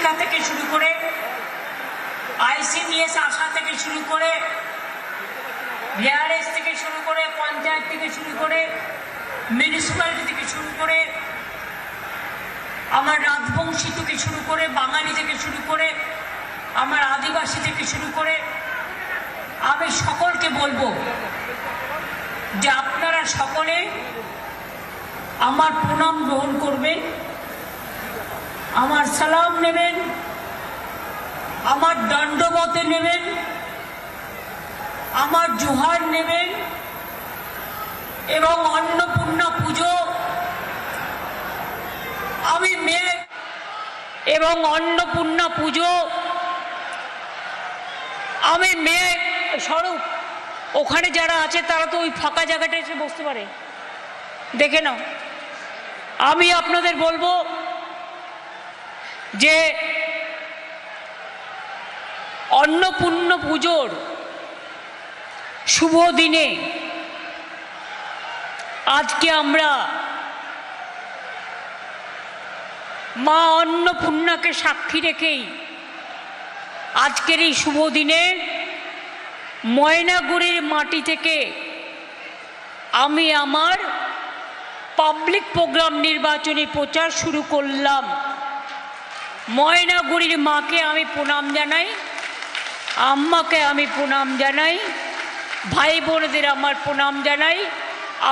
শিক্ষা থেকে শুরু করে ICDS আশা থেকে শুরু করে VRS থেকে শুরু করে পঞ্চায়েত থেকে শুরু করে মিউনিসিপ্যালিটি থেকে শুরু করে আমার রাজবংশী থেকে শুরু করে বাঙালি থেকে শুরু করে আমার আদিবাসী থেকে শুরু করে আমি সকলকে বলবো যে আপনারা সকলে আমার প্রণাম গ্রহণ করবেন, আমার সালাম নেবেন, আমার দণ্ডবতে নেবেন, আমার জোহার নেবেন এবং অন্নপূর্ণা পুজো আমি মেয়ে স্বরূপ ওখানে যারা আছে তারা তো ওই ফাঁকা জায়গাটা এসে বসতে পারে, দেখে নাও। আমি আপনাদের বলবো যে অন্নপূর্ণা পুজোর শুভ দিনে আজকে আমরা মা অন্নপূর্ণাকে সাক্ষী রেখেই আজকের এই শুভ দিনে ময়নাগুড়ির মাটি থেকে আমি আমার পাবলিক প্রোগ্রাম নির্বাচনী প্রচার শুরু করলাম। ময়নাগুড়ির মাকে আমি প্রণাম জানাই, আম্মাকে আমি প্রণাম জানাই, ভাই বোনদের আমার প্রণাম জানাই,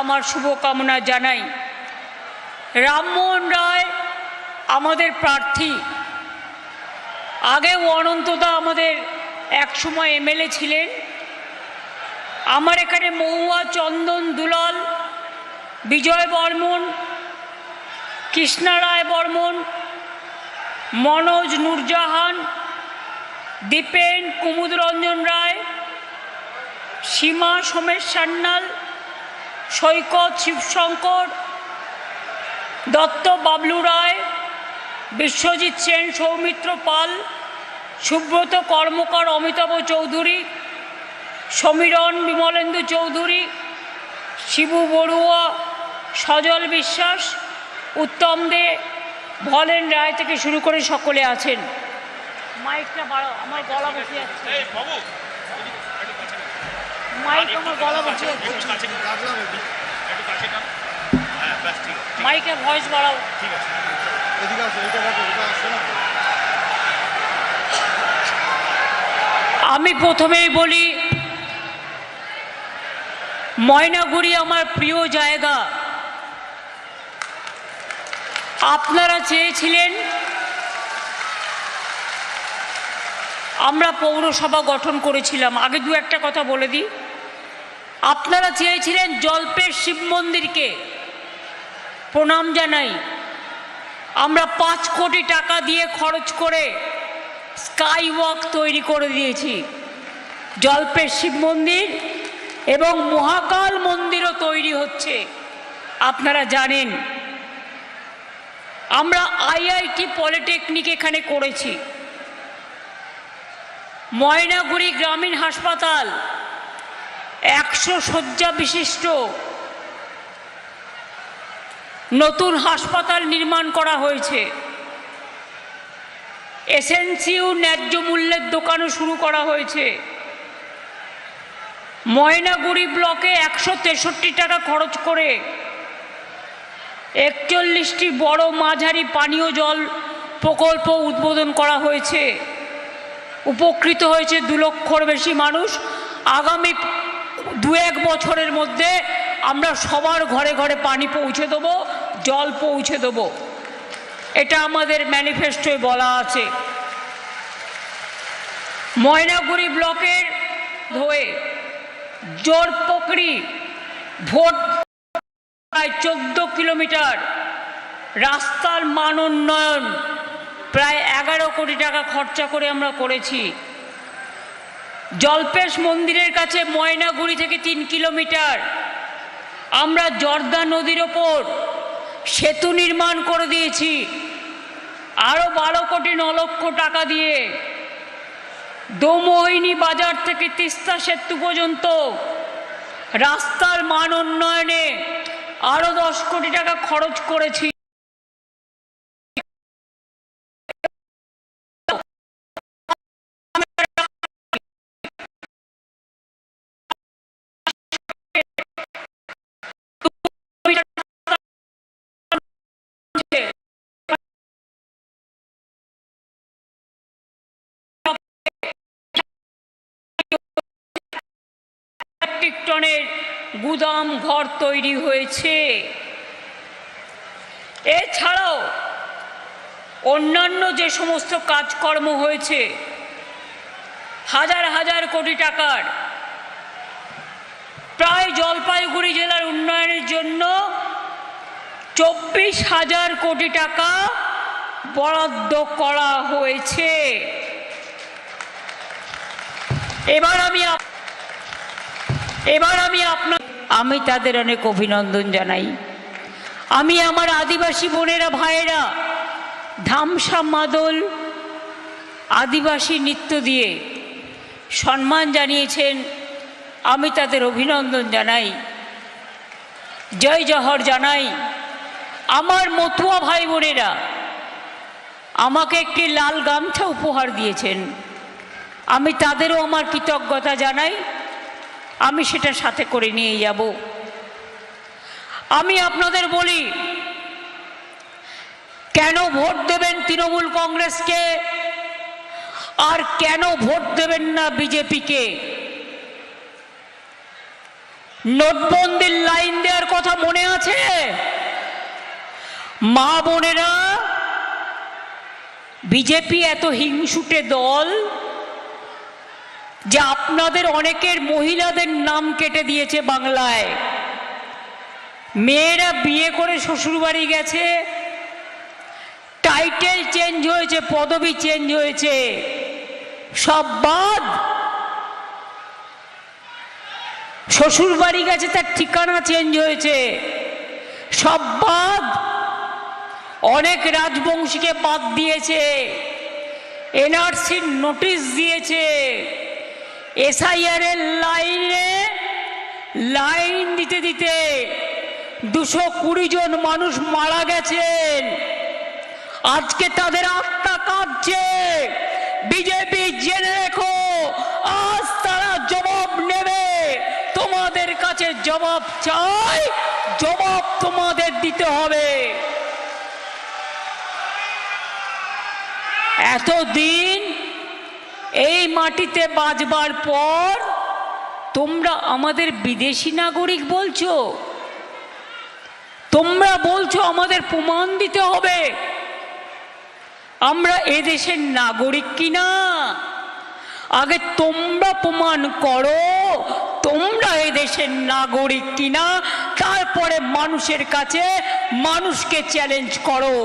আমার শুভকামনা জানাই। রামমোহন রায় আমাদের প্রার্থী, আগেও অনন্তদা আমাদের একসময় MLA ছিলেন। আমার এখানে মহুয়া, চন্দন, দুলাল, বিজয় বর্মন, কৃষ্ণা রায় বর্মন, মনোজ, নূরজাহান, দীপেন, কুমুদ রঞ্জন রায়, সীমা, সোমেশ সান্যাল, সৈকত, শিবশঙ্কর দত্ত, বাবলু রায়, বিশ্বজিৎ সেন, সৌমিত্র পাল, সুব্রত কর্মকার, অমিতাভ চৌধুরী, সমীরণ, বিমলেন্দু চৌধুরী, শিবু বড়ুয়া, সজল বিশ্বাস, উত্তম দে, ভলেন রায় থেকে শুরু করে সকলে আছেন। মাইকটা বাড়াও, আমার গলা বসে যাচ্ছে। মাইক আমার গলা বসে যাচ্ছে, মাইকের ভয়েস বাড়াও। আমি প্রথমেই বলি, ময়নাগুড়ি আমার প্রিয় জায়গা। আপনারা চেয়েছিলেন আমরা পৌরসভা গঠন করেছিলাম। আগে দু একটা কথা বলে দিই, আপনারা চেয়েছিলেন জল্পের শিব মন্দিরকে প্রণাম জানাই। আমরা 5 কোটি টাকা দিয়ে খরচ করে স্কাই ওয়াক তৈরি করে দিয়েছি। জল্পের শিব মন্দির এবং মহাকাল মন্দিরও তৈরি হচ্ছে, আপনারা জানেন। আমরা IIT পলিটেকনিক এখানে করেছি। ময়নাগুড়ি গ্রামীণ হাসপাতাল 100 শয্যা বিশিষ্ট নতুন হাসপাতাল নির্মাণ করা হয়েছে। SNCU ন্যায্য মূল্যের দোকানও শুরু করা হয়েছে। ময়নাগুড়ি ব্লকে 163 টাকা খরচ করে 41টি বড় মাঝারি পানীয় জল প্রকল্প উদ্বোধন করা হয়েছে। উপকৃত হয়েছে 2 লক্ষর বেশি মানুষ। আগামী 2-1 বছরের মধ্যে আমরা সবার ঘরে ঘরে পানি পৌঁছে দেবো, জল পৌঁছে দেবো, এটা আমাদের ম্যানিফেস্টোয় বলা আছে। ময়নাগুড়ি ব্লকের হয়ে জোরপোখরি ভোট প্রায় 14 কিলোমিটার রাস্তার মান উন্নয়ন প্রায় 11 কোটি টাকা খরচা করে আমরা করেছি। জল্পেশ মন্দিরের কাছে ময়নাগুড়ি থেকে 3 কিলোমিটার আমরা জর্দা নদীর ওপর সেতু নির্মাণ করে দিয়েছি। আরও 12 কোটি 9 লক্ষ টাকা দিয়ে দোমোহিনী বাজার থেকে তিস্তা সেতু পর্যন্ত রাস্তার মান উন্নয়নে আরও 10 কোটি টাকা খরচ করেছি। মেট্রিক টনের গুদাম ঘর তৈরি হয়েছে। এছাড়াও অন্যান্য যে সমস্ত কাজকর্ম হয়েছে, হাজার হাজার কোটি টাকার, প্রায় জলপাইগুড়ি জেলার উন্নয়নের জন্য 24,000 কোটি টাকা বরাদ্দ করা হয়েছে। আমি তাদের অনেক অভিনন্দন জানাই। আমি আমার আদিবাসী বোনেরা ভাইয়েরা ধামসা মাদল আদিবাসী নৃত্য দিয়ে সম্মান জানিয়েছেন, আমি তাদের অভিনন্দন জানাই, জয় জহর জানাই। আমার মতুয়া ভাই বোনেরা আমাকে একটি লাল গামছা উপহার দিয়েছেন, আমি তাদেরও আমার কৃতজ্ঞতা জানাই, আমি সেটা সাথে করে নিয়ে যাব। আমি আপনাদের বলি, কেন ভোট দেবেন তৃণমূল কংগ্রেসকে আর কেন ভোট দেবেন না বিজেপিকে? নোটবন্দির লাইন দেওয়ার কথা মনে আছে? মা বোনেরা, বিজেপি এত হিংসুটে দল যে আপনাদের অনেকের মহিলাদের নাম কেটে দিয়েছে বাংলায়। মেয়েরা বিয়ে করে শ্বশুরবাড়ি গেছে, টাইটেল চেঞ্জ হয়েছে, পদবি চেঞ্জ হয়েছে, সব বাদ। শ্বশুরবাড়ি গেছে, তার ঠিকানা চেঞ্জ হয়েছে, সব বাদ। অনেক রাজবংশীকে বাদ দিয়েছে, এনআরসির নোটিশ দিয়েছে, এসআইআর এর লাইন দিতে দিতে 220 জন মানুষ মারা গেছেন। আজকে তাদের আত্মা কাঁদছে। বিজেপি জেনে রেখো, আজ তারা জবাব নেবে। তোমাদের কাছে জবাব চাই, জবাব তোমাদের দিতে হবে। এতদিন এই মাটিতে বাঁচবার পর তোমরা আমাদের বিদেশি নাগরিক বলছো, তোমরা বলছো আমাদের প্রমাণ দিতে হবে আমরা এদেশের নাগরিক কিনা। আগে তোমরা প্রমাণ করো তোমরা এদেশের নাগরিক কিনা, তারপরে মানুষের কাছে মানুষকে চ্যালেঞ্জ করো।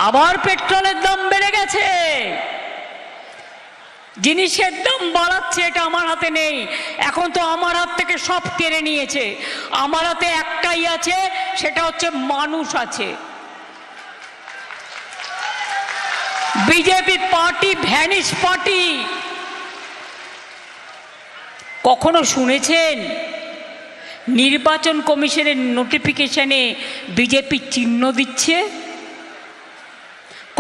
আবার পেট্রোলের দাম বেড়ে গেছে, জিনিসের দাম বাড়াচ্ছে, এটা আমার হাতে নেই। এখন তো আমার হাত থেকে সব কেড়ে নিয়েছে। আমার হাতে একটাই আছে, সেটা হচ্ছে মানুষ আছে। BJP party vanish party. কখনো শুনেছেন নির্বাচন কমিশনের নোটিফিকেশনে বিজেপি চিহ্ন দিচ্ছে?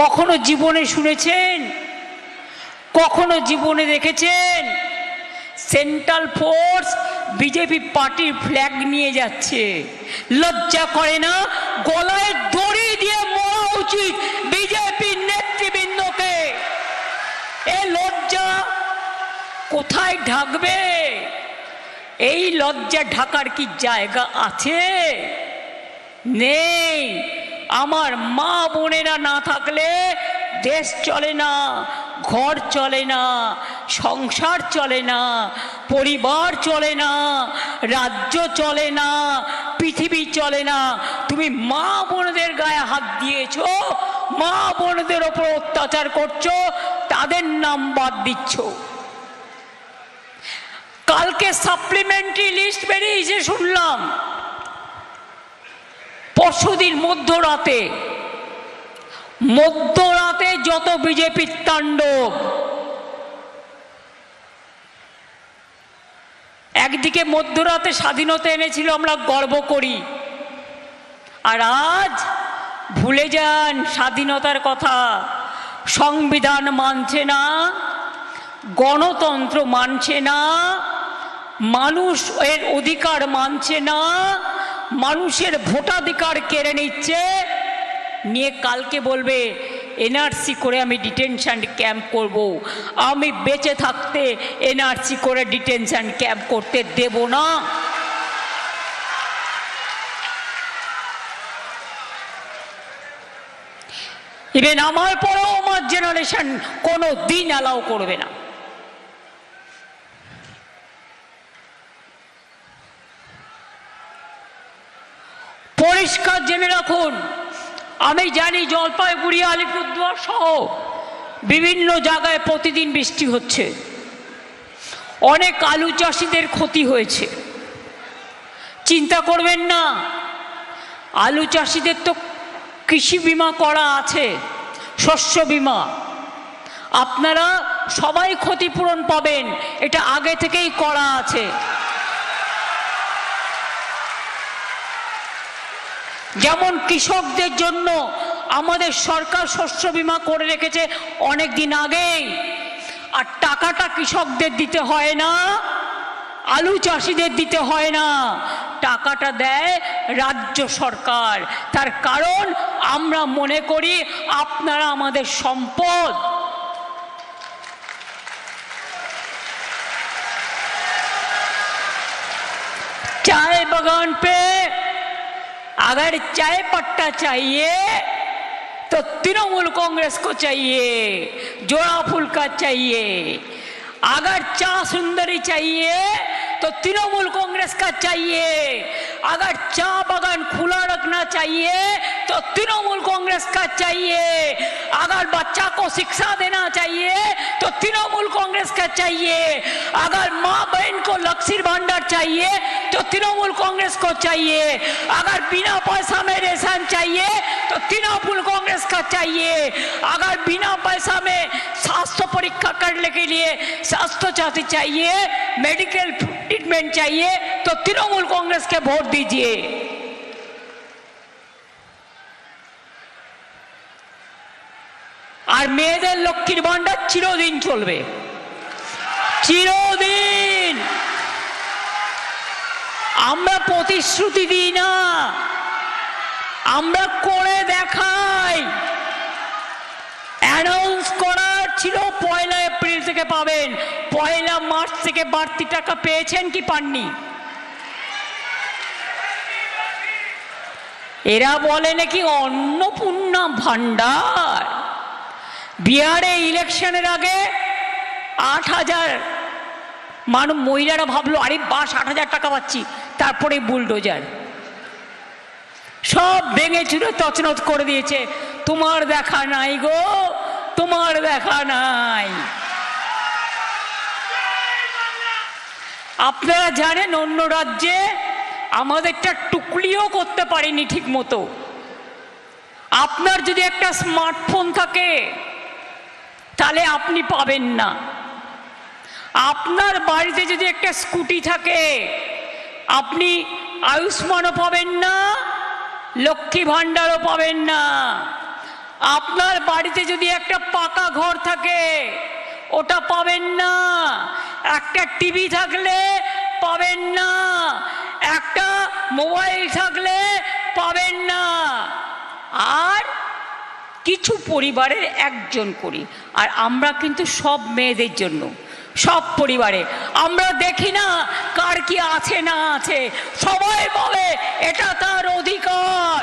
কখনো জীবনে শুনেছেন? কখনো জীবনে দেখেছেন সেন্ট্রাল ফোর্স বিজেপি পার্টির ফ্ল্যাগ নিয়ে যাচ্ছে? লজ্জা করে না? গলায় দড়ি দিয়ে মরা উচিত বিজেপির নেতৃবৃন্দকে। এ লজ্জা কোথায় ঢাকবে? এই লজ্জা ঢাকার কি জায়গা আছে? নেই। আমার মা বোনেরা না থাকলে দেশ চলে না, ঘর চলে না, সংসার চলে না, পরিবার চলে না, রাজ্য চলে না, পৃথিবী চলে না। তুমি মা বোনদের গায়ে হাত দিয়েছো, মা বোনদের ওপর অত্যাচার করছো, তাদের নাম বাদ দিচ্ছ। কালকে সাপ্লিমেন্টারি লিস্ট বেরিয়েছে শুনলাম, পরশুদিন মধ্যরাতে যত বিজেপির তাণ্ডব। একদিকে মধ্যরাতে স্বাধীনতা এনেছিল, আমরা গর্ব করি, আর আজ ভুলে যান স্বাধীনতার কথা। সংবিধান মানছে না, গণতন্ত্র মানছে না, মানুষের অধিকার মানছে না, মানুষের ভোটাধিকার কেড়ে নিচ্ছে, নিয়ে কালকে বলবে এনআরসি করে আমি ডিটেনশন ক্যাম্প করব। আমি বেঁচে থাকতে এনআরসি করে ডিটেনশন ক্যাম্প করতে দেব না। ইভেন আমার পরেও আমার জেনারেশন কোনো দিন অ্যালাউ করবে না। পরিষ্কার জেনে রাখুন, আমি জানি জলপাইগুড়ি, আলিপুরদুয়ার সহ বিভিন্ন জায়গায় প্রতিদিন বৃষ্টি হচ্ছে, অনেক আলু চাষিদের ক্ষতি হয়েছে। চিন্তা করবেন না, আলু চাষিদের তো কৃষি বিমা করা আছে, শস্য বিমা। আপনারা সবাই ক্ষতিপূরণ পাবেন, এটা আগে থেকেই করা আছে। যেমন কৃষকদের জন্য আমাদের সরকার শস্য বিমা করে রেখেছে অনেক দিন আগেই, আর টাকাটা কৃষকদের দিতে হয় না, আলু চাষিদের দিতে হয় না, টাকাটা দেয় রাজ্য সরকার। তার কারণ আমরা মনে করি আপনারা আমাদের সম্পদ। चाय बागान पे अगर चाय पट्टा चाहिए तो तृणमूल कांग्रेस को चाहिए, जोड़ा फुल्का चाहिए। अगर चा सुंदरी चाहिए तो तृणमूल कांग्रेस का चाहिए। अगर चा बागान खुला रखना चाहिए तो तृणमूल कांग्रेस का चाहिए। अगर बच्चा को शिक्षा देना चाहिए तो तृणमूल कांग्रेस का चाहिए। अगर माँ बहन को लक्ष्मी भंडार चाहिए तो तृणमूल कांग्रेस को चाहिए। अगर बिना पैसा में रेशन चाहिए तो तृणमूल कांग्रेस का चाहिए। अगर बिना पैसा में स्वास्थ्य परीक्षा करने के लिए स्वास्थ्य साथी चाहिए, मेडिकल ट्रीटमेंट चाहिए तो तृणमूल कांग्रेस के वोट दीजिए। আর মেয়েদের লক্ষ্মীর ভান্ডার চিরদিন চলবে, চিরদিন। আমরা প্রতিশ্রুতি দিই না, আমরা করে দেখাই। অ্যানাউন্স করার ছিল 1 এপ্রিল থেকে পাবেন, 1 মার্চ থেকে বাড়তি টাকা পেয়েছেন কি পাননি? এরা বলে নাকি অন্নপূর্ণা ভান্ডার। বিহারে ইলেকশনের আগে 8,000 মানুষ, মহিলারা ভাবলো আরে বাস 8,000 টাকা পাচ্ছি, তারপরে বুলডোজার সব ভেঙে চুরে তছনছ করে দিয়েছে। তোমার দেখা নাই গো, তোমার দেখা নাই। আপনারা জানেন অন্য রাজ্যে আমাদেরটা টুকলিও করতে পারিনি ঠিক মতো। আপনার যদি একটা স্মার্টফোন থাকে তাহলে আপনি পাবেন না। আপনার বাড়িতে যদি একটা স্কুটি থাকে আপনি আয়ুষ্মানও পাবেন না, লক্ষ্মী ভাণ্ডারও পাবেন না। আপনার বাড়িতে যদি একটা পাকা ঘর থাকে ওটা পাবেন না, একটা টিভি থাকলে পাবেন না, একটা মোবাইল থাকলে পাবেন না। আর কিছু পরিবারের একজন করি, আর আমরা কিন্তু সব মেয়েদের জন্য, সব পরিবারে আমরা দেখি না কার কি আছে না আছে, সবাই বলে এটা তার অধিকার।